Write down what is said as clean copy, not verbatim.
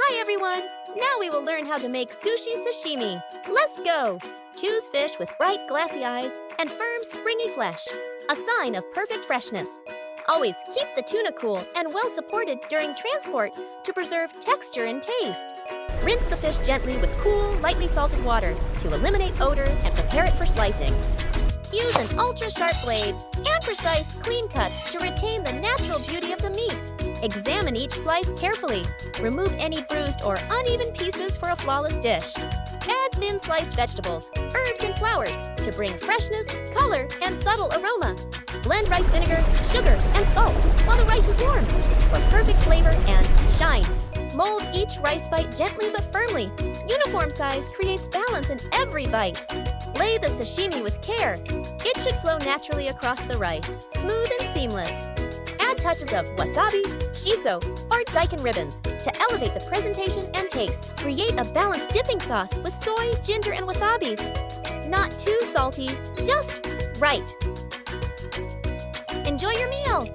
Hi everyone! Now we will learn how to make sushi sashimi. Let's go! Choose fish with bright glassy eyes and firm springy flesh, a sign of perfect freshness. Always keep the tuna cool and well supported during transport to preserve texture and taste. Rinse the fish gently with cool, lightly salted water to eliminate odor and prepare it for slicing. Use an ultra-sharp blade and precise, clean cuts to retain the natural beauty of the meat. Examine each slice carefully. Remove any bruised or uneven pieces for a flawless dish. Add thin sliced vegetables, herbs, and flowers to bring freshness, color, and subtle aroma. Blend rice vinegar, sugar, and salt while the rice is warm for perfect flavor and shine. Mold each rice bite gently but firmly. Uniform size creates balance in every bite. Lay the sashimi with care. It should flow naturally across the rice, smooth and seamless. Add touches of wasabi, shiso, or daikon ribbons to elevate the presentation and taste. Create a balanced dipping sauce with soy, ginger, and wasabi. Not too salty, just right. Enjoy your meal!